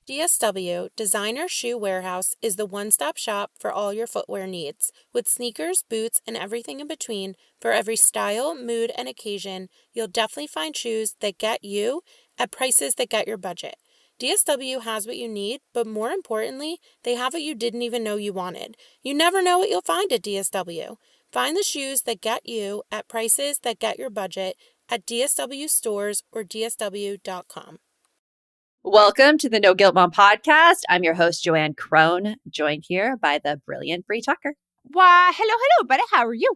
DSW, Designer Shoe Warehouse, is the one-stop shop for all your footwear needs. With sneakers, boots, and everything in between, for every style, mood, and occasion, you'll definitely find shoes that get you at prices that get your budget. DSW has what you need, but more importantly, they have what you didn't even know you wanted. You never know what you'll find at DSW. Find the shoes that get you at prices that get your budget at DSW stores or dsw.com. Welcome to the No Guilt Mom podcast. I'm your host, Joanne Crone, joined here by the brilliant Bree Tucker. Why, hello, buddy. How are you?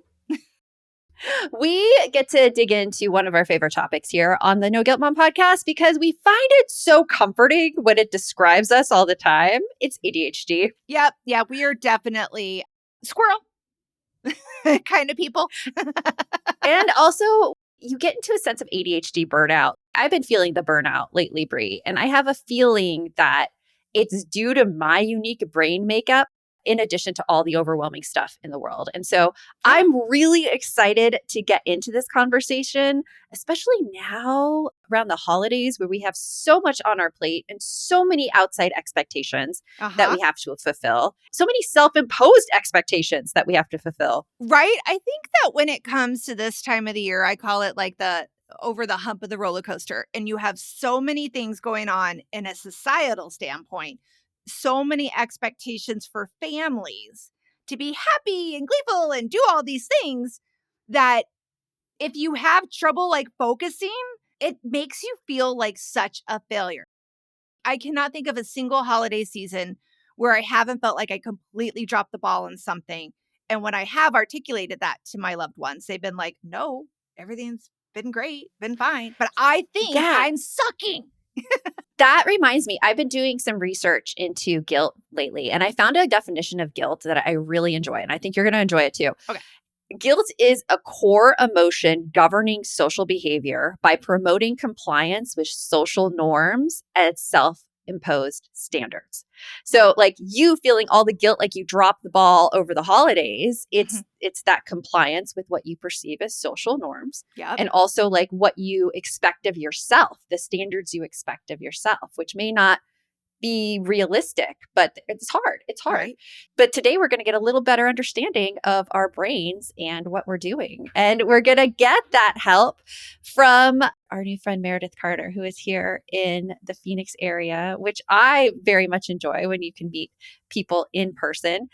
We get to dig into one of our favorite topics here on the No Guilt Mom podcast because we find it so comforting when it describes us all the time. It's ADHD. Yep. Yeah, we are definitely squirrel kind of people. And also, you get into a sense of ADHD burnout. I've been feeling the burnout lately, Bree, and I have a feeling that it's due to my unique brain makeup in addition to all the overwhelming stuff in the world. And so I'm really excited to get into this conversation, especially now around the holidays where we have so much on our plate and so many outside expectations that we have to fulfill, so many self-imposed expectations that we have to fulfill. Right? I think that when it comes to this time of the year, I call it like the over the hump of the roller coaster, and you have so many things going on in a societal standpoint, so many expectations for families to be happy and gleeful and do all these things that if you have trouble like focusing, it makes you feel like such a failure. I cannot think of a single holiday season where I haven't felt like I completely dropped the ball on something. And when I have articulated that to my loved ones, they've been like, no, everything's been great, been fine. But I think I'm sucking. That reminds me, I've been doing some research into guilt lately, and I found a definition of guilt that I really enjoy, and I think you're going to enjoy it too. Okay. Guilt is a core emotion governing social behavior by promoting compliance with social norms and self-imposed standards. So like you feeling all the guilt like you dropped the ball over the holidays, it's that compliance with what you perceive as social norms. Yep. And also like what you expect of yourself, the standards you expect of yourself, which may not be realistic, but it's hard. It's hard. Right. But today we're going to get a little better understanding of our brains and what we're doing. And we're going to get that help from our new friend, Meredith Carter, who is here in the Phoenix area, which I very much enjoy when you can meet people in person.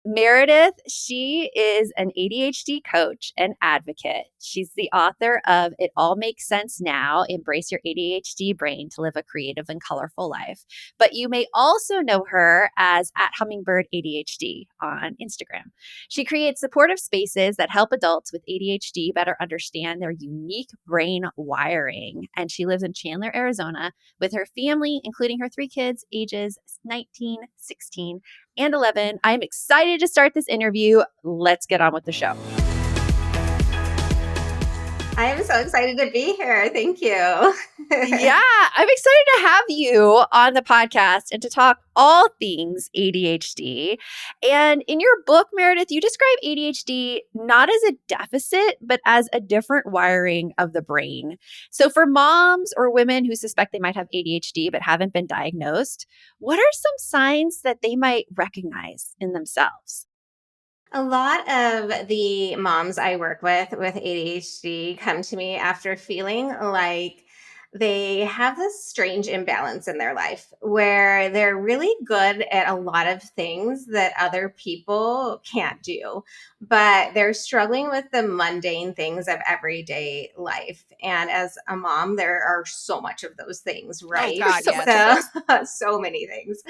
Meredith, she is an ADHD coach and advocate. She's the author of It All Makes Sense Now, Embrace Your ADHD Brain to Live a Creative and Colorful Life. But you may also know her as @HummingbirdADHD on Instagram. She creates supportive spaces that help adults with ADHD better understand their unique brain wiring. And she lives in Chandler, Arizona with her family, including her 3 kids, ages 19, 16, and 11. I'm excited to start this interview. Let's get on with the show. I am so excited to be here. Thank you. Yeah, I'm excited to have you on the podcast and to talk all things ADHD. And in your book, Meredith, you describe ADHD not as a deficit, but as a different wiring of the brain. So for moms or women who suspect they might have ADHD but haven't been diagnosed, what are some signs that they might recognize in themselves? A lot of the moms I work with ADHD come to me after feeling like they have this strange imbalance in their life where they're really good at a lot of things that other people can't do, but they're struggling with the mundane things of everyday life. And as a mom, there are so much of those things, right? God, yes. So many things.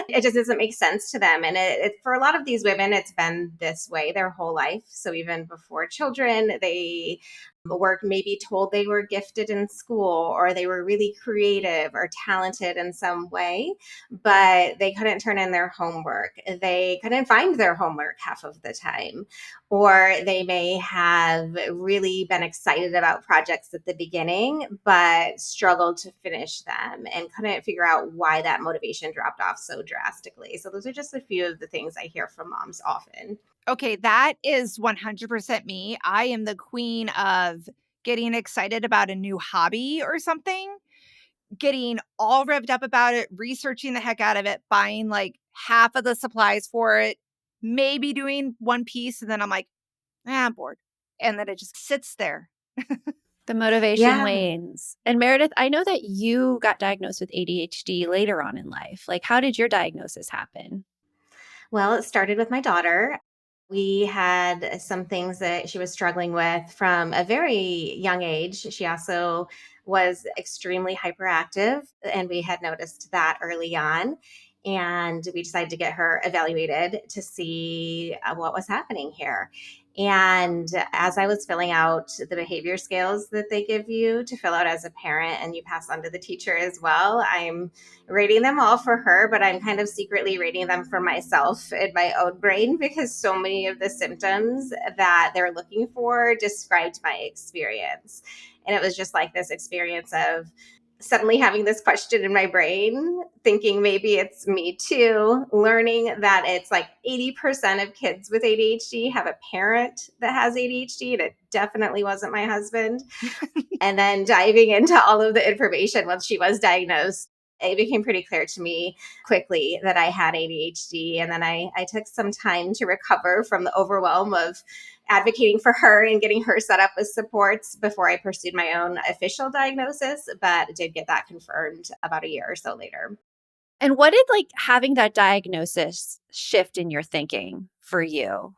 It just doesn't make sense to them. And it for a lot of these women, it's been this way their whole life. So even before children, they were maybe told they were gifted in school or they were really creative or talented in some way, but they couldn't turn in their homework. They couldn't find their homework half of the time. Or they may have really been excited about projects at the beginning, but struggled to finish them and couldn't figure out why that motivation dropped off so drastically. So those are just a few of the things I hear from moms often. Okay, that is 100% me. I am the queen of getting excited about a new hobby or something. getting all revved up about it, researching the heck out of it, buying like half of the supplies for it, maybe doing one piece. And then I'm like, I'm bored. And then it just sits there. The motivation Yeah. wanes. And Meredith, I know that you got diagnosed with ADHD later on in life. Like, how did your diagnosis happen? Well, it started with my daughter. We had some things that she was struggling with from a very young age. She also was extremely hyperactive, and we had noticed that early on. And we decided to get her evaluated to see what was happening here. And as I was filling out the behavior scales that they give you to fill out as a parent, and you pass on to the teacher as well, I'm rating them all for her, but I'm kind of secretly rating them for myself in my own brain because so many of the symptoms that they're looking for described my experience. And it was just like this experience of suddenly having this question in my brain, thinking maybe it's me too, learning that it's like 80% of kids with ADHD have a parent that has ADHD, and it definitely wasn't my husband. And then diving into all of the information once she was diagnosed, it became pretty clear to me quickly that I had ADHD. And then I took some time to recover from the overwhelm of advocating for her and getting her set up with supports before I pursued my own official diagnosis, but did get that confirmed about a year or so later. And what did like having that diagnosis shift in your thinking for you?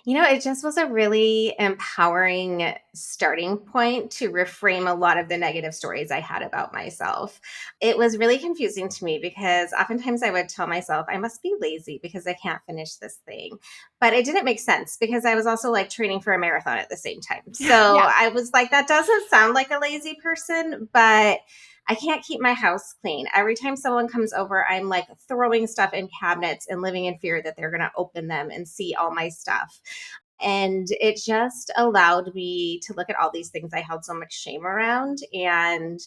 It just was a really empowering starting point to reframe a lot of the negative stories I had about myself. It was really confusing to me because oftentimes I would tell myself, I must be lazy because I can't finish this thing. But it didn't make sense because I was also like training for a marathon at the same time. So Yeah. I was like, that doesn't sound like a lazy person, but I can't keep my house clean. Every time someone comes over, I'm like throwing stuff in cabinets and living in fear that they're going to open them and see all my stuff. And it just allowed me to look at all these things I held so much shame around and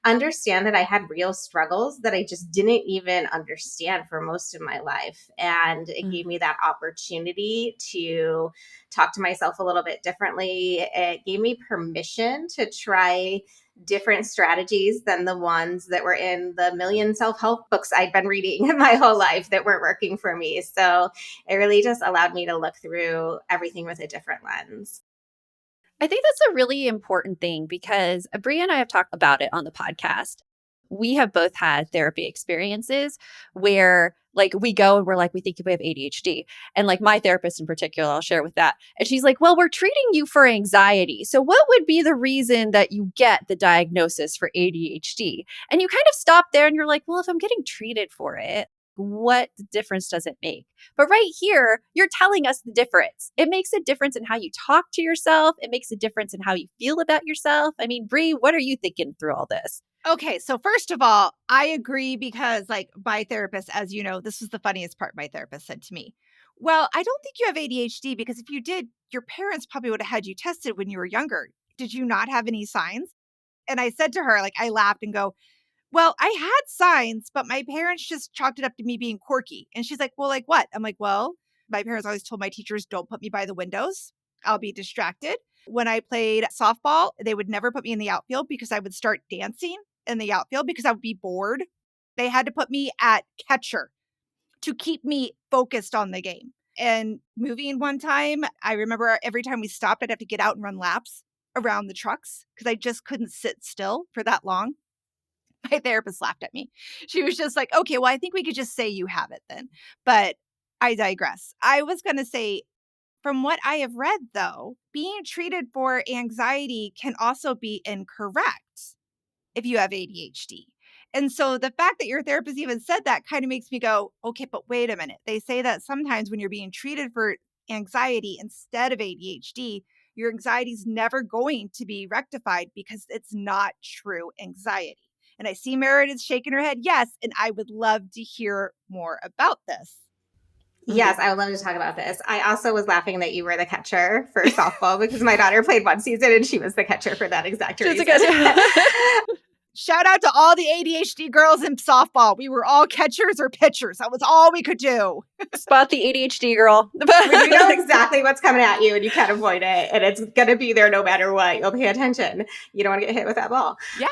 understand that I had real struggles that I just didn't even understand for most of my life. And it gave me that opportunity to talk to myself a little bit differently. It gave me permission to try different strategies than the ones that were in the million self-help books I'd been reading my whole life that weren't working for me. So it really just allowed me to look through everything with a different lens. I think that's a really important thing because Bria and I have talked about it on the podcast. We have both had therapy experiences where like we go and we're like, we think we have ADHD. And like my therapist in particular, I'll share with that. And she's like, well, we're treating you for anxiety. So what would be the reason that you get the diagnosis for ADHD? And you kind of stop there and you're like, well, if I'm getting treated for it, what difference does it make? But right here, you're telling us the difference. It makes a difference in how you talk to yourself. It makes a difference in how you feel about yourself. I mean, Bree, what are you thinking through all this? Okay, so first of all, I agree because, like, my therapist, as you know, this was the funniest part my therapist said to me. Well, I don't think you have ADHD because if you did, your parents probably would have had you tested when you were younger. Did you not have any signs? And I said to her, like, I laughed and go, well, I had signs, but my parents just chalked it up to me being quirky. And she's like, well, like what? I'm like, well, my parents always told my teachers, don't put me by the windows. I'll be distracted. When I played softball, they would never put me in the outfield because I would start dancing in the outfield because I would be bored. They had to put me at catcher to keep me focused on the game. And moving one time, I remember every time we stopped, I'd have to get out and run laps around the trucks because I just couldn't sit still for that long. My therapist laughed at me. She was just like, okay, well, I think we could just say you have it then. But I digress. I was going to say, from what I have read, though, being treated for anxiety can also be incorrect if you have ADHD. And so the fact that your therapist even said that kind of makes me go, okay, but wait a minute. They say that sometimes when you're being treated for anxiety instead of ADHD, your anxiety is never going to be rectified because it's not true anxiety. And I see Meredith shaking her head, yes, and I would love to hear more about this. Yes, I would love to talk about this. I also was laughing that you were the catcher for softball because my daughter played one season and she was the catcher for that exact reason. Shout out to all the ADHD girls in softball. We were all catchers or pitchers. That was all we could do. Spot the ADHD girl. When you know exactly what's coming at you and you can't avoid it and it's going to be there no matter what, you'll pay attention. You don't want to get hit with that ball. Yeah.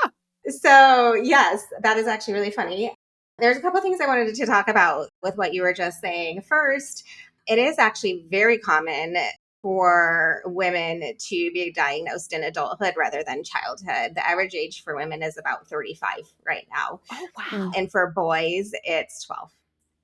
So, yes, that is actually really funny. There's a couple of things I wanted to talk about with what you were just saying. First, it is actually very common for women to be diagnosed in adulthood rather than childhood. The average age for women is about 35 right now. Oh, Mm. wow. And for boys, it's 12.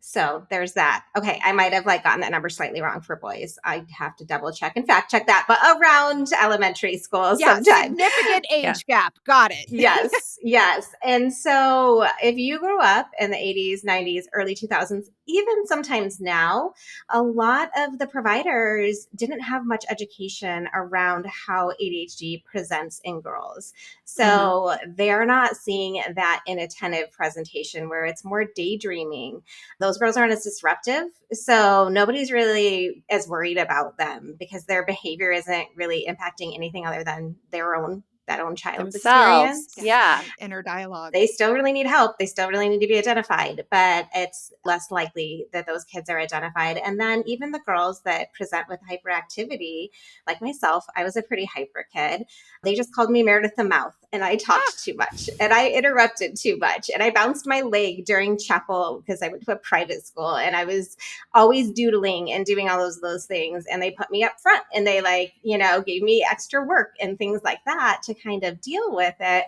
So there's that. Okay, I might have gotten that number slightly wrong for boys. I'd have to double check and fact check that, but around elementary school Yeah, sometime. significant Yeah. age gap. Got it. Yes, yes. And so if you grew up in the 80s, 90s, early 2000s, even sometimes now, a lot of the providers didn't have much education around how ADHD presents in girls. So they're not seeing that inattentive presentation where it's more daydreaming. Those girls aren't as disruptive. So nobody's really as worried about them because their behavior isn't really impacting anything other than that own child's Themselves. experience. Yeah. Inner dialogue. They still really need help. They still really need to be identified, but it's less likely that those kids are identified. And then even the girls that present with hyperactivity, like myself, I was a pretty hyper kid. They just called me Meredith the Mouth, and I talked too much, and I interrupted too much, and I bounced my leg during chapel because I went to a private school, and I was always doodling and doing all those things. And they put me up front, and they gave me extra work and things like that to kind of deal with it.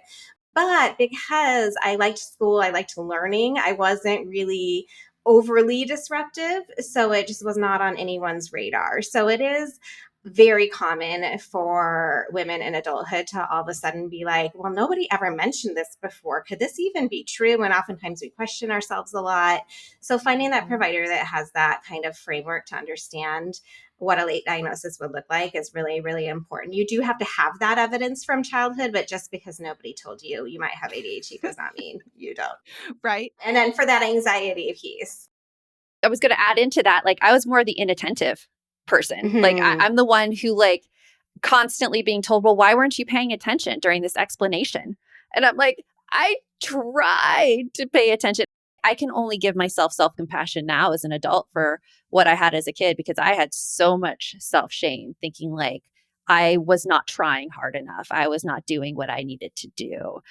But because I liked school, I liked learning, I wasn't really overly disruptive. So it just was not on anyone's radar. So it is very common for women in adulthood to all of a sudden be like, well, nobody ever mentioned this before. Could this even be true? And oftentimes we question ourselves a lot. So finding that provider that has that kind of framework to understand what a late diagnosis would look like is really, really important. You do have to have that evidence from childhood, but just because nobody told you you might have ADHD does not mean you don't. Right. And then for that anxiety piece. I was going to add into that, like, I was more the inattentive person. Like, Mhm. I'm the one who, like, constantly being told, well, why weren't you paying attention during this explanation? And I'm like, I tried to pay attention. I can only give myself self compassion now as an adult for what I had as a kid because I had so much self shame, thinking like I was not trying hard enough. I was not doing what I needed to do.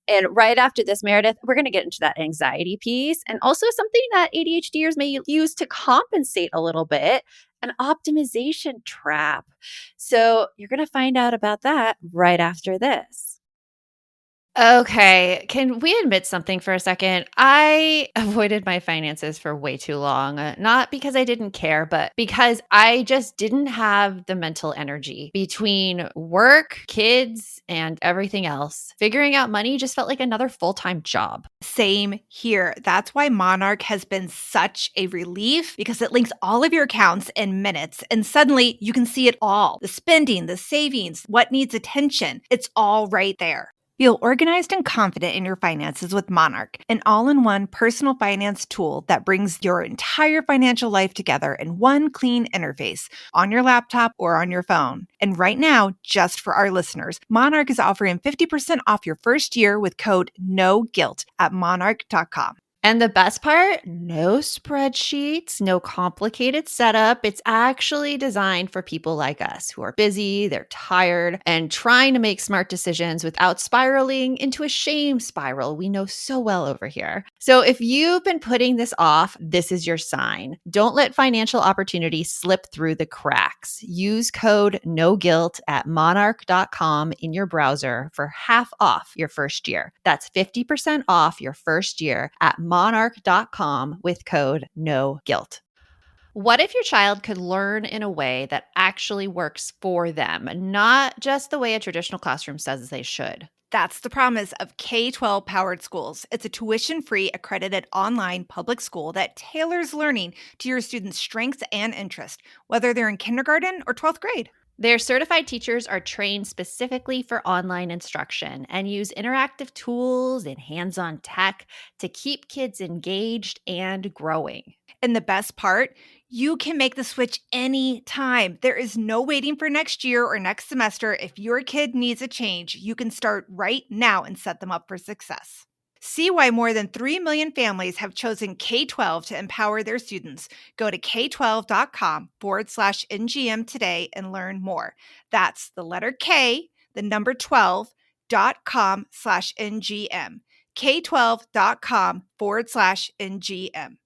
And right after this, Meredith, we're going to get into that anxiety piece and also something that ADHDers may use to compensate a little bit, an optimization trap. So you're going to find out about that right after this. Okay, can we admit something for a second? I avoided my finances for way too long. Not because I didn't care, but because I just didn't have the mental energy between work, kids, and everything else. Figuring out money just felt like another full-time job. Same here. That's why Monarch has been such a relief because it links all of your accounts in minutes and suddenly you can see it all. The spending, the savings, what needs attention. It's all right there. Feel organized and confident in your finances with Monarch, an all-in-one personal finance tool that brings your entire financial life together in one clean interface on your laptop or on your phone. And right now, just for our listeners, Monarch is offering 50% off your first year with code NOGUILT at monarch.com. And the best part, no spreadsheets, no complicated setup. It's actually designed for people like us who are busy, they're tired, and trying to make smart decisions without spiraling into a shame spiral we know so well over here. So if you've been putting this off, this is your sign. Don't let financial opportunity slip through the cracks. Use code NOGUILT at monarch.com in your browser for half off your first year. That's 50% off your first year at monarch.com with code NOGUILT. What if your child could learn in a way that actually works for them, not just the way a traditional classroom says they should? That's the promise of K-12 Powered Schools. It's a tuition-free, accredited online public school that tailors learning to your students' strengths and interests, whether they're in kindergarten or 12th grade. Their certified teachers are trained specifically for online instruction and use interactive tools and hands-on tech to keep kids engaged and growing. And the best part, you can make the switch anytime. There is no waiting for next year or next semester. If your kid needs a change, you can start right now and set them up for success. See why more than 3 million families have chosen K-12 to empower their students. Go to k12.com/NGM today and learn more. That's the letter K, the number 12, k12.com/NGM. k12.com/NGM.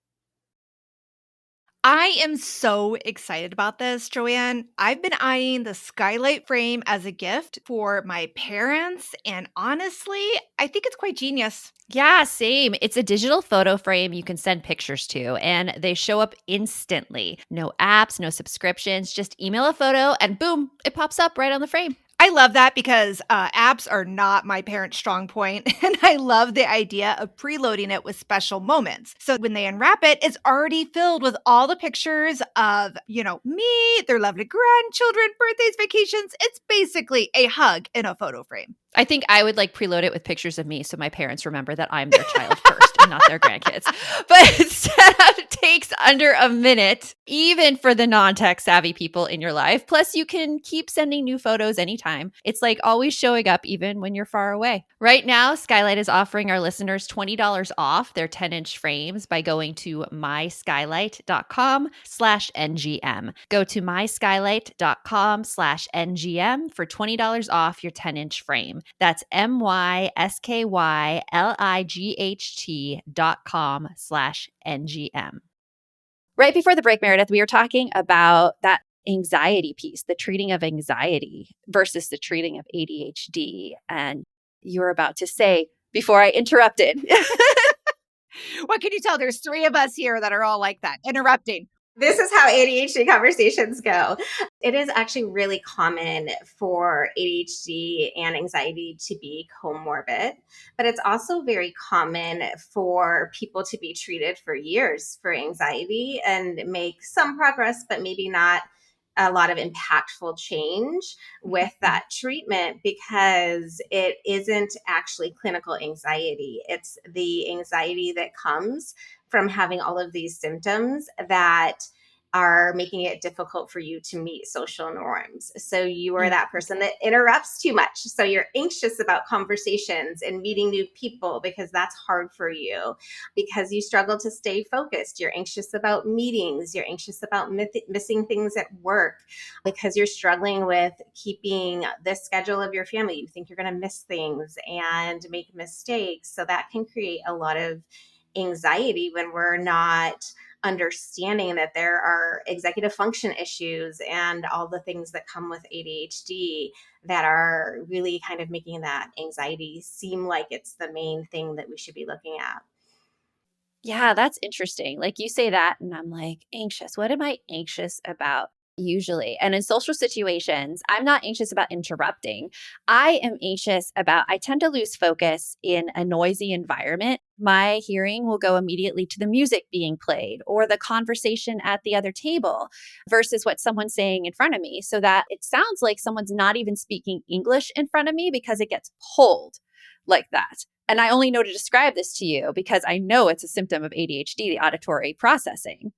I am so excited about this, Joanne. I've been eyeing the skylight frame as a gift for my parents, and honestly, I think it's quite genius. Yeah, same. It's a digital photo frame you can send pictures to, and they show up instantly. No apps, no subscriptions, just email a photo, and boom, it pops up right on the frame. I love that because apps are not my parents' strong point, and I love the idea of preloading it with special moments. So when they unwrap it, it's already filled with all the pictures of, me, their lovely grandchildren, birthdays, vacations. It's basically a hug in a photo frame. I think I would preload it with pictures of me so my parents remember that I'm their child first and not their grandkids. But setup takes under a minute, even for the non-tech savvy people in your life. Plus, you can keep sending new photos anytime. It's like always showing up even when you're far away. Right now, Skylight is offering our listeners $20 off their 10-inch frames by going to myskylight.com/NGM. Go to myskylight.com/NGM for $20 off your 10-inch frame. That's myskylight.com/NGM. Right before the break, Meredith, we were talking about that anxiety piece, the treating of anxiety versus the treating of ADHD. And you were about to say, before I interrupted. What can you tell? There's 3 of us here that are all like that, interrupting. This is how ADHD conversations go. It is actually really common for ADHD and anxiety to be comorbid, but it's also very common for people to be treated for years for anxiety and make some progress, but maybe not a lot of impactful change with that treatment because it isn't actually clinical anxiety. It's the anxiety that comes from having all of these symptoms that are making it difficult for you to meet social norms. So you are that person that interrupts too much. So you're anxious about conversations and meeting new people because that's hard for you, because you struggle to stay focused. You're anxious about meetings. You're anxious about missing things at work because you're struggling with keeping the schedule of your family. You think you're going to miss things and make mistakes. So that can create a lot of anxiety when we're not understanding that there are executive function issues and all the things that come with ADHD that are really kind of making that anxiety seem like it's the main thing that we should be looking at. Yeah, that's interesting. Like you say that, and I'm like, anxious. What am I anxious about usually? And in social situations, I'm not anxious about interrupting. I am anxious about, I tend to lose focus in a noisy environment. My hearing will go immediately to the music being played or the conversation at the other table versus what someone's saying in front of me, so that it sounds like someone's not even speaking English in front of me because it gets pulled like that. And I only know to describe this to you because I know it's a symptom of ADHD, the auditory processing.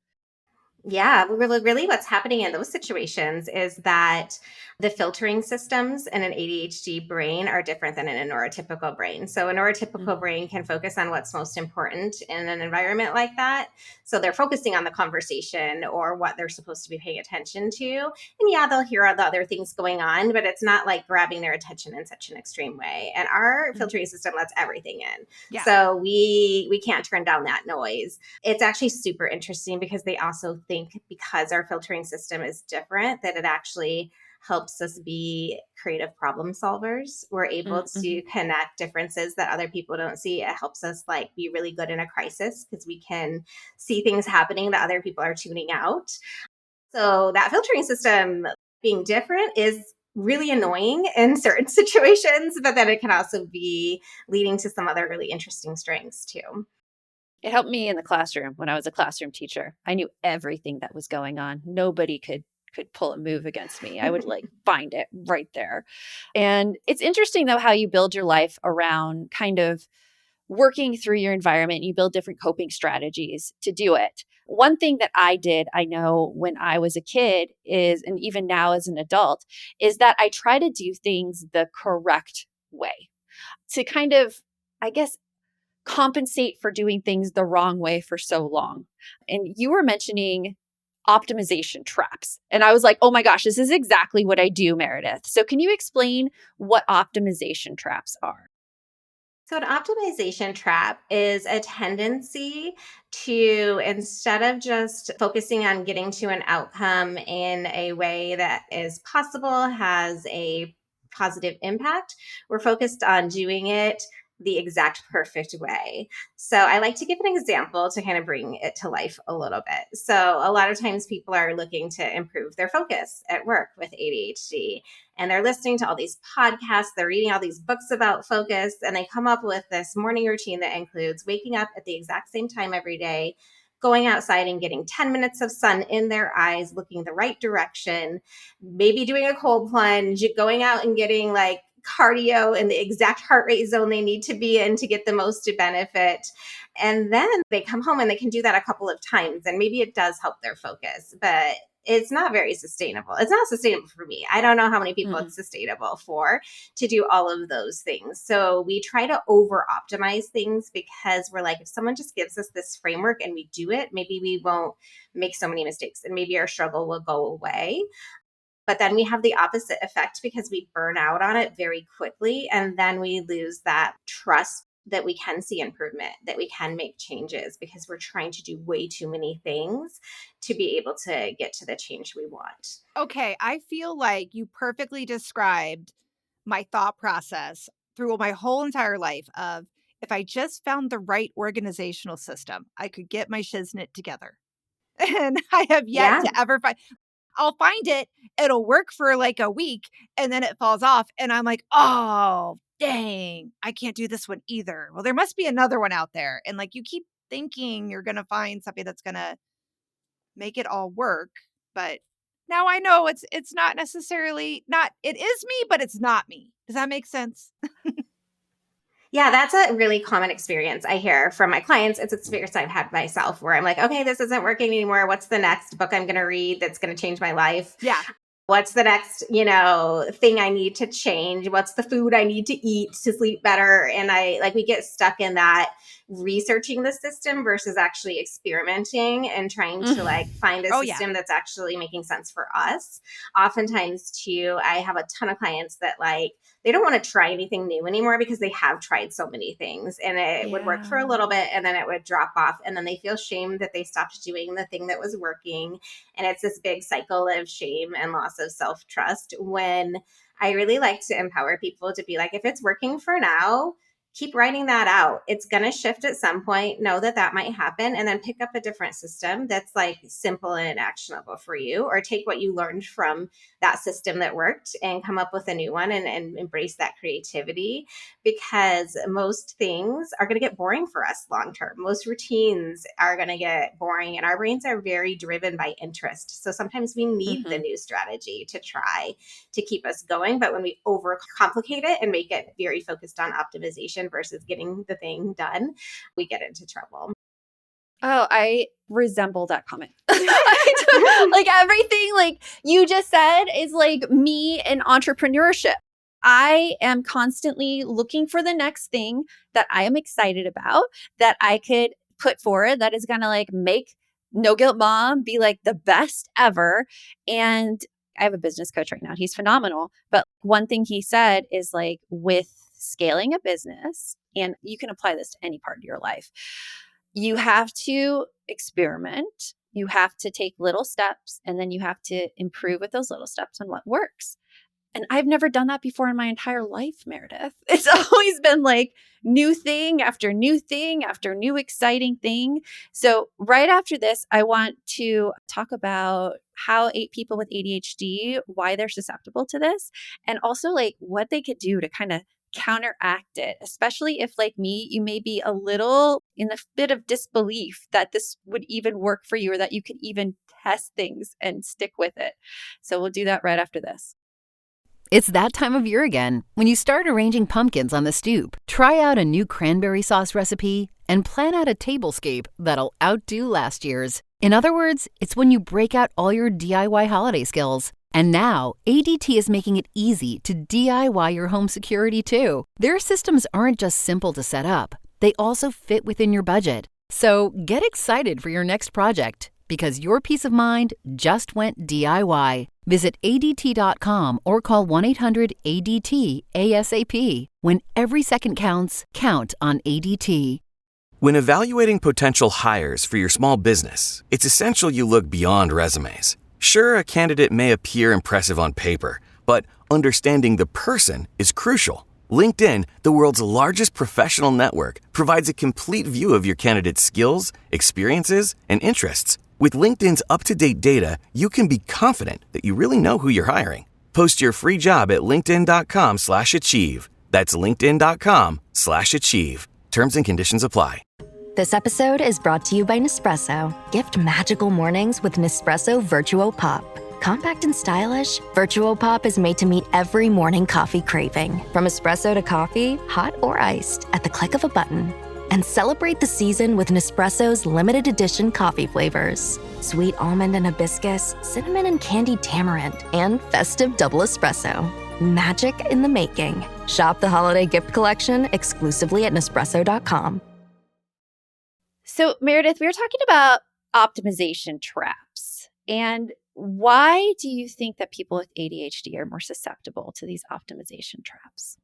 Yeah, really what's happening in those situations is that the filtering systems in an ADHD brain are different than in a neurotypical brain. So a neurotypical brain can focus on what's most important in an environment like that. So they're focusing on the conversation or what they're supposed to be paying attention to. And yeah, they'll hear all the other things going on, but it's not like grabbing their attention in such an extreme way. And our filtering system lets everything in. Yeah. So we can't turn down that noise. It's actually super interesting because they also think because our filtering system is different, that it actually helps us be creative problem solvers. We're able to connect differences that other people don't see. It helps us be really good in a crisis because we can see things happening that other people are tuning out. So that filtering system being different is really annoying in certain situations, but then it can also be leading to some other really interesting strengths too. It helped me in the classroom when I was a classroom teacher. I knew everything that was going on. Nobody could pull a move against me. I would find it right there. And it's interesting though how you build your life around kind of working through your environment. You build different coping strategies to do it. One thing that I did, I know when I was a kid is, and even now as an adult, is that I try to do things the correct way to kind of, I guess, compensate for doing things the wrong way for so long. And you were mentioning optimization traps. And I was like, oh my gosh, this is exactly what I do, Meredith. So can you explain what optimization traps are? So, an optimization trap is a tendency to, instead of just focusing on getting to an outcome in a way that is possible, has a positive impact, we're focused on doing it the exact perfect way. So, I like to give an example to kind of bring it to life a little bit. So, a lot of times people are looking to improve their focus at work with ADHD, and they're listening to all these podcasts, they're reading all these books about focus, and they come up with this morning routine that includes waking up at the exact same time every day, going outside and getting 10 minutes of sun in their eyes, looking the right direction, maybe doing a cold plunge, going out and getting like cardio in the exact heart rate zone they need to be in to get the most benefit. And then they come home and they can do that a couple of times, and maybe it does help their focus, but it's not very sustainable. It's not sustainable for me. I don't know how many people it's sustainable for to do all of those things. So we try to over optimize things because we're like, if someone just gives us this framework and we do it, maybe we won't make so many mistakes and maybe our struggle will go away. But then we have the opposite effect because we burn out on it very quickly. And then we lose that trust that we can see improvement, that we can make changes because we're trying to do way too many things to be able to get to the change we want. Okay, I feel like you perfectly described my thought process through my whole entire life of if I just found the right organizational system, I could get my shiznit together. And I have yet Yeah. to ever find I'll find it, it'll work for like a week, and then it falls off, and I'm like, "Oh, dang, I can't do this one either." Well, there must be another one out there, and, like, you keep thinking you're gonna find something that's gonna make it all work, but now I know it's not necessarily not it is me, but it's not me. Does that make sense? Yeah, that's a really common experience I hear from my clients. It's an experience I've had myself where I'm like, okay, this isn't working anymore. What's the next book I'm going to read that's going to change my life? Yeah. What's the next, thing I need to change? What's the food I need to eat to sleep better? And we get stuck in that researching the system versus actually experimenting and trying to find a Oh, yeah. system that's actually making sense for us. Oftentimes too, I have a ton of clients that they don't want to try anything new anymore because they have tried so many things and it would work for a little bit and then it would drop off and then they feel shame that they stopped doing the thing that was working. And it's this big cycle of shame and loss of self-trust when I really like to empower people to be like, if it's working for now, keep writing that out. It's going to shift at some point. Know that that might happen and then pick up a different system that's simple and actionable for you, or take what you learned from that system that worked and come up with a new one and embrace that creativity, because most things are going to get boring for us long term. Most routines are going to get boring and our brains are very driven by interest. So sometimes we need the new strategy to try to keep us going. But when we overcomplicate it and make it very focused on optimization versus getting the thing done, we get into trouble. Oh, I resemble that comment. Everything you just said is me in entrepreneurship. I am constantly looking for the next thing that I am excited about that I could put forward that is going to make No Guilt Mom be the best ever. And I have a business coach right now. He's phenomenal. But one thing he said is with scaling a business, and you can apply this to any part of your life, you have to experiment. You have to take little steps, and then you have to improve with those little steps on what works. And I've never done that before in my entire life, Meredith. It's always been new thing after new thing after new exciting thing. So right after this, I want to talk about how people with ADHD, why they're susceptible to this, and also what they could do to kind of counteract it, especially if me, you may be a little in a bit of disbelief that this would even work for you or that you could even test things and stick with it. So we'll do that right after this. It's that time of year again. When you start arranging pumpkins on the stoop, try out a new cranberry sauce recipe and plan out a tablescape that'll outdo last year's. In other words, it's when you break out all your DIY holiday skills. And now, ADT is making it easy to DIY your home security too. Their systems aren't just simple to set up, they also fit within your budget. So get excited for your next project, because your peace of mind just went DIY. Visit ADT.com or call 1-800-ADT-ASAP. When every second counts, count on ADT. When evaluating potential hires for your small business, it's essential you look beyond resumes. Sure, a candidate may appear impressive on paper, but understanding the person is crucial. LinkedIn, the world's largest professional network, provides a complete view of your candidate's skills, experiences, and interests. With LinkedIn's up-to-date data, you can be confident that you really know who you're hiring. Post your free job at linkedin.com/achieve. That's linkedin.com/achieve. Terms and conditions apply. This episode is brought to you by Nespresso. Gift magical mornings with Nespresso Virtuo Pop. Compact and stylish, Virtuo Pop is made to meet every morning coffee craving. From espresso to coffee, hot or iced, at the click of a button. And celebrate the season with Nespresso's limited edition coffee flavors. Sweet almond and hibiscus, cinnamon and candied tamarind, and festive double espresso. Magic in the making. Shop the holiday gift collection exclusively at Nespresso.com. So, Meredith, we were talking about optimization traps. And why do you think that people with ADHD are more susceptible to these optimization traps?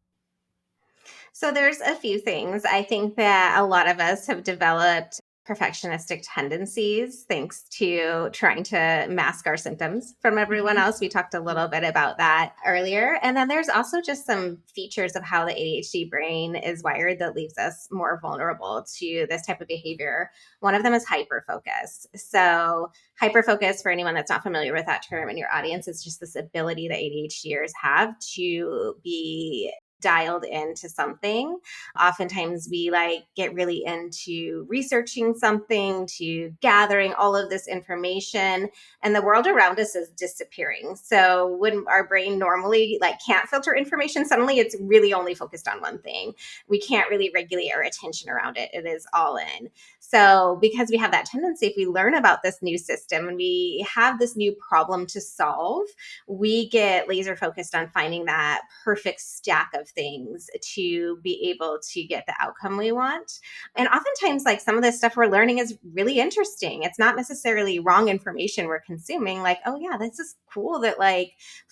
So there's a few things. I think that a lot of us have developed perfectionistic tendencies thanks to trying to mask our symptoms from everyone else. We talked a little bit about that earlier. And then there's also just some features of how the ADHD brain is wired that leaves us more vulnerable to this type of behavior. One of them is hyperfocus. So hyperfocus, for anyone that's not familiar with that term in your audience, is just this ability that ADHDers have to be dialed into something. Oftentimes we get really into researching something, to gathering all of this information, and the world around us is disappearing. So when our brain normally can't filter information, suddenly it's really only focused on one thing. We can't really regulate our attention around it. It is all in. So because we have that tendency, if we learn about this new system and we have this new problem to solve, we get laser focused on finding that perfect stack of things to be able to get the outcome we want. And oftentimes, some of this stuff we're learning is really interesting. It's not necessarily wrong information we're consuming. Oh yeah, this is cool that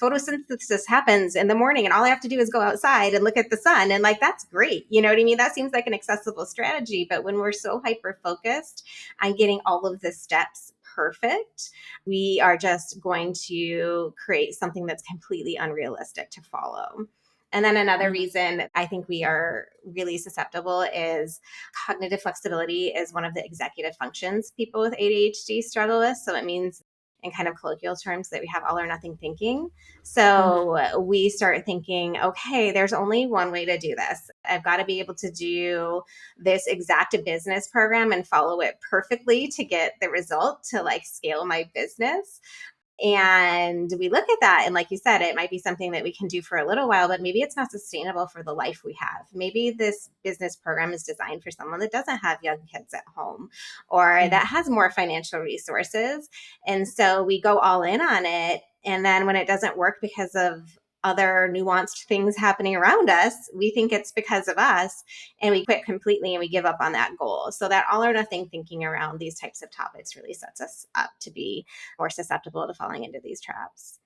photosynthesis happens in the morning and all I have to do is go outside and look at the sun. And that's great. You know what I mean? That seems like an accessible strategy. But when we're so hyper focused on getting all of the steps perfect, we are just going to create something that's completely unrealistic to follow. And then another reason I think we are really susceptible is cognitive flexibility is one of the executive functions people with ADHD struggle with. So it means, in kind of colloquial terms, that we have all or nothing thinking. So we start thinking, okay, there's only one way to do this. I've got to be able to do this exact business program and follow it perfectly to get the result to scale my business. And we look at that, and like you said, it might be something that we can do for a little while, but maybe it's not sustainable for the life we have. Maybe this business program is designed for someone that doesn't have young kids at home or that has more financial resources. And so we go all in on it. And then when it doesn't work because of other nuanced things happening around us, we think it's because of us, and we quit completely and we give up on that goal. So that all or nothing thinking around these types of topics really sets us up to be more susceptible to falling into these traps.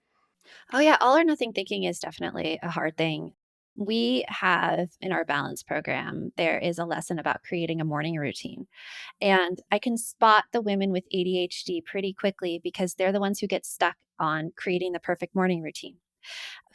Oh, yeah. All or nothing thinking is definitely a hard thing. We have in our balance program, there is a lesson about creating a morning routine. And I can spot the women with ADHD pretty quickly because they're the ones who get stuck on creating the perfect morning routine,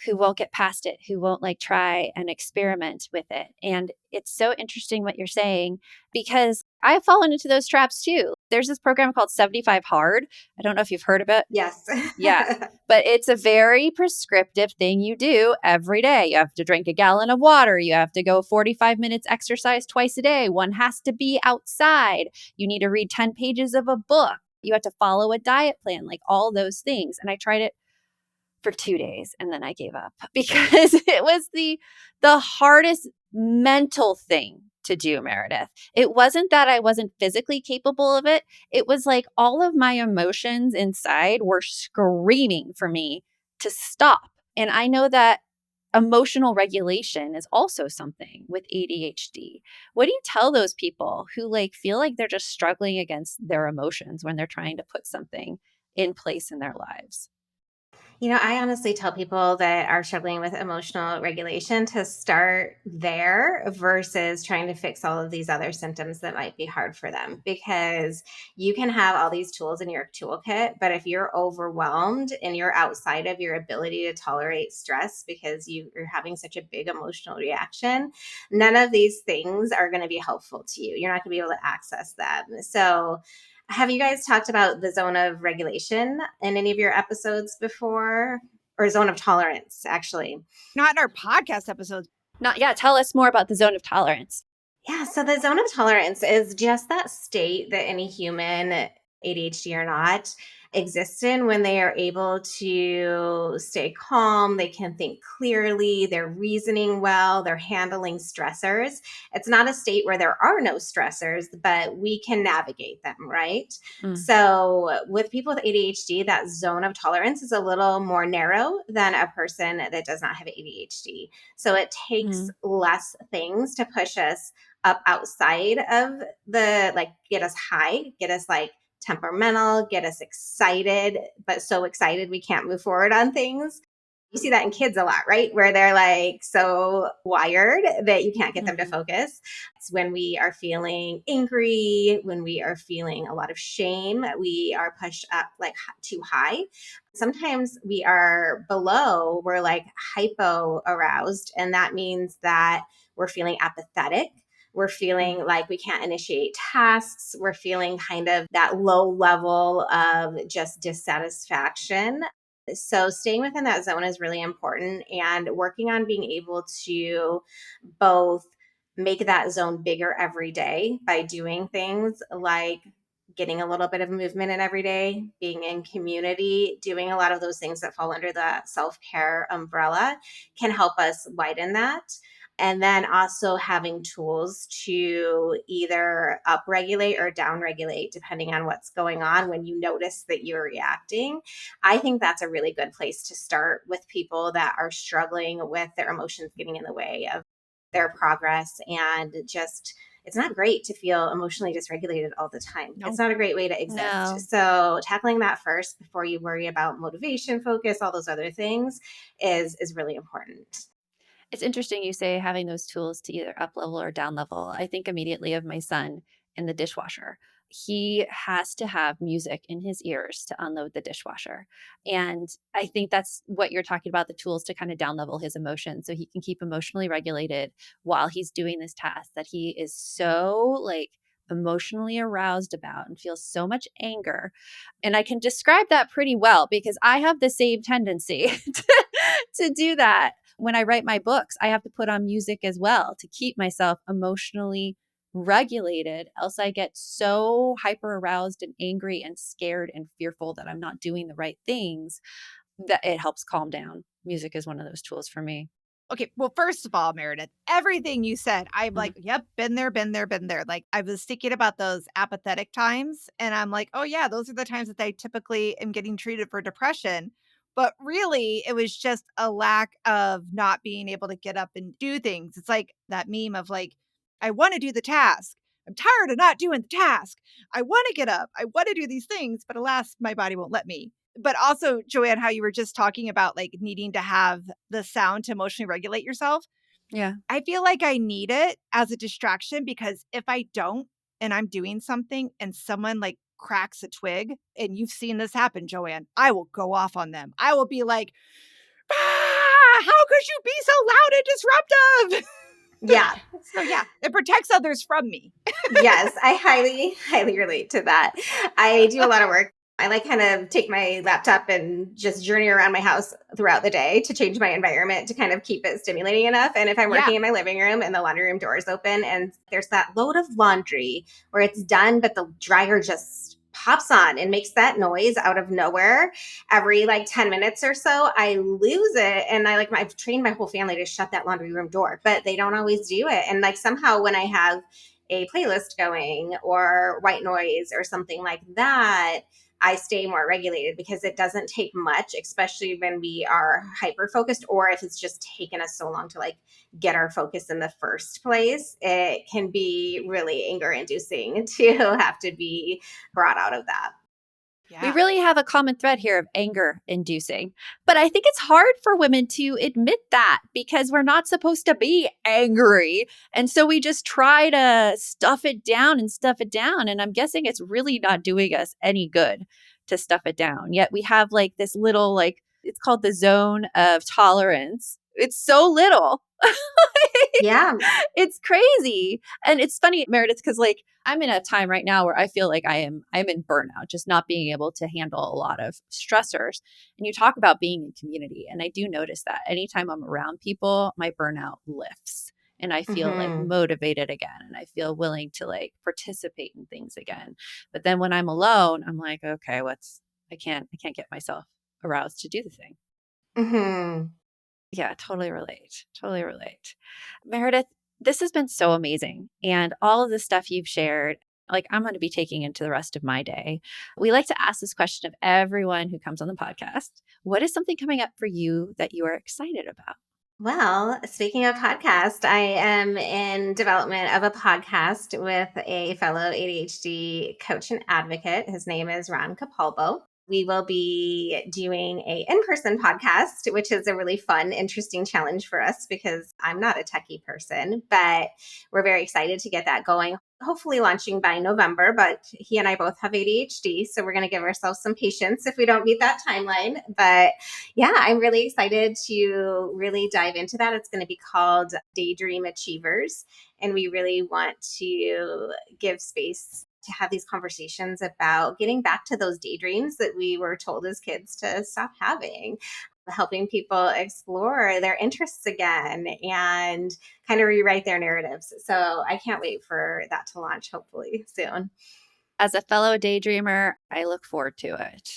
who won't get past it, who won't try and experiment with it. And it's so interesting what you're saying, because I've fallen into those traps too. There's this program called 75 Hard. I don't know if you've heard of it. Yes. Yeah. But it's a very prescriptive thing you do every day. You have to drink a gallon of water. You have to go 45 minutes exercise twice a day. One has to be outside. You need to read 10 pages of a book. You have to follow a diet plan, all those things. And I tried it for 2 days and then I gave up because it was the hardest mental thing to do, Meredith. It wasn't that I wasn't physically capable of it. It was all of my emotions inside were screaming for me to stop. And I know that emotional regulation is also something with ADHD. What do you tell those people who feel like they're just struggling against their emotions when they're trying to put something in place in their lives? I honestly tell people that are struggling with emotional regulation to start there versus trying to fix all of these other symptoms that might be hard for them, because you can have all these tools in your toolkit, but if you're overwhelmed and you're outside of your ability to tolerate stress because you're having such a big emotional reaction, none of these things are going to be helpful to you. You're not going to be able to access them. So have you guys talked about the zone of regulation in any of your episodes before? Or zone of tolerance, actually? Not in our podcast episodes. Not yet. Tell us more about the zone of tolerance. Yeah, so the zone of tolerance is just that state that any human, ADHD or not, exists in when they are able to stay calm, they can think clearly, they're reasoning well, they're handling stressors. It's not a state where there are no stressors, but we can navigate them, right? So with people with ADHD, that zone of tolerance is a little more narrow than a person that does not have ADHD. So it takes less things to push us up outside of get us high, get us temperamental, get us excited, but so excited we can't move forward on things. You see that in kids a lot, right? Where they're so wired that you can't get them to focus. It's when we are feeling angry, when we are feeling a lot of shame, we are pushed up too high. Sometimes we are below, we're hypo aroused, and that means that we're feeling apathetic. We're feeling like we can't initiate tasks. We're feeling kind of that low level of just dissatisfaction. So staying within that zone is really important, and working on being able to both make that zone bigger every day by doing things like getting a little bit of movement in every day, being in community, doing a lot of those things that fall under the self-care umbrella can help us widen that. And then also having tools to either upregulate or downregulate, depending on what's going on when you notice that you're reacting. I think that's a really good place to start with people that are struggling with their emotions getting in the way of their progress. And just, it's not great to feel emotionally dysregulated all the time. No. It's not a great way to exist. No. So tackling that first before you worry about motivation, focus, all those other things is really important. It's interesting you say having those tools to either up level or down level. I think immediately of my son in the dishwasher. He has to have music in his ears to unload the dishwasher. And I think that's what you're talking about, the tools to kind of down level his emotions so he can keep emotionally regulated while he's doing this task that he is so emotionally aroused about and feels so much anger. And I can describe that pretty well because I have the same tendency to do that. When I write my books, I have to put on music as well to keep myself emotionally regulated, else I get so hyper aroused and angry and scared and fearful that I'm not doing the right things that it helps calm down. Music is one of those tools for me. Okay, well, first of all, Meredith, everything you said, I'm yep, been there, been there, been there. I was thinking about those apathetic times, and I'm like, oh, yeah, those are the times that I typically am getting treated for depression. But really, it was just a lack of not being able to get up and do things. It's like that meme of I want to do the task. I'm tired of not doing the task. I want to get up. I want to do these things, but alas, my body won't let me. But also, Joanne, how you were just talking about needing to have the sound to emotionally regulate yourself. Yeah. I feel like I need it as a distraction because if I don't and I'm doing something and someone cracks a twig, and you've seen this happen, Joanne, I will go off on them. I will be like, how could you be so loud and disruptive? Yeah. So yeah, it protects others from me. Yes, I highly, highly relate to that. I do a lot of work. I kind of take my laptop and just journey around my house throughout the day to change my environment to kind of keep it stimulating enough. And if I'm working in my living room and the laundry room door is open and there's that load of laundry where it's done, but the dryer just pops on and makes that noise out of nowhere every 10 minutes or so, I lose it. And I've trained my whole family to shut that laundry room door, but they don't always do it. And somehow when I have a playlist going or white noise or something like that, I stay more regulated, because it doesn't take much, especially when we are hyper focused, or if it's just taken us so long to like get our focus in the first place. It can be really anger inducing to have to be brought out of that. We really have a common thread here of anger inducing. But I think it's hard for women to admit that because we're not supposed to be angry. And so we just try to stuff it down and stuff it down. And I'm guessing it's really not doing us any good to stuff it down. Yet we have like this little, like, it's called the zone of tolerance. It's so little. Yeah. It's crazy. And it's funny, Meredith, because like I'm in a time right now where I feel like I'm in burnout, just not being able to handle a lot of stressors. And you talk about being in community. And I do notice that anytime I'm around people, my burnout lifts and I feel like motivated again. And I feel willing to like participate in things again. But then when I'm alone, I'm like, okay, I can't get myself aroused to do the thing. Mm-hmm. Yeah, totally relate. Totally relate. Meredith, this has been so amazing. And all of the stuff you've shared, like I'm going to be taking into the rest of my day. We like to ask this question of everyone who comes on the podcast. What is something coming up for you that you are excited about? Well, speaking of podcast, I am in development of a podcast with a fellow ADHD coach and advocate. His name is Ron Capalbo. We will be doing a in-person podcast, which is a really fun, interesting challenge for us because I'm not a techie person, but we're very excited to get that going. Hopefully launching by November, but he and I both have ADHD, so we're going to give ourselves some patience if we don't meet that timeline. But yeah, I'm really excited to really dive into that. It's going to be called Daydream Achievers, and we really want to give space to have these conversations about getting back to those daydreams that we were told as kids to stop having, helping people explore their interests again and kind of rewrite their narratives. So I can't wait for that to launch hopefully soon. As a fellow daydreamer, I look forward to it.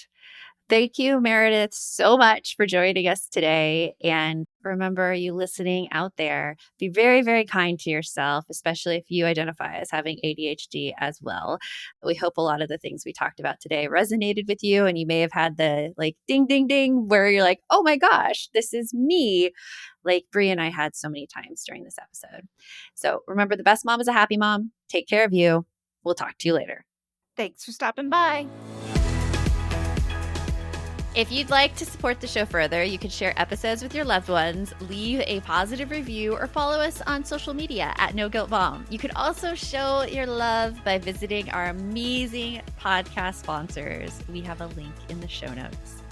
Thank you, Meredith, so much for joining us today. And remember, you listening out there, be very, very kind to yourself, especially if you identify as having ADHD as well. We hope a lot of the things we talked about today resonated with you. And you may have had the like ding, ding, ding, where you're like, oh my gosh, this is me. Like Brie and I had so many times during this episode. So remember, the best mom is a happy mom. Take care of you. We'll talk to you later. Thanks for stopping by. If you'd like to support the show further, you can share episodes with your loved ones, leave a positive review, or follow us on social media at No Guilt Mom. You can also show your love by visiting our amazing podcast sponsors. We have a link in the show notes.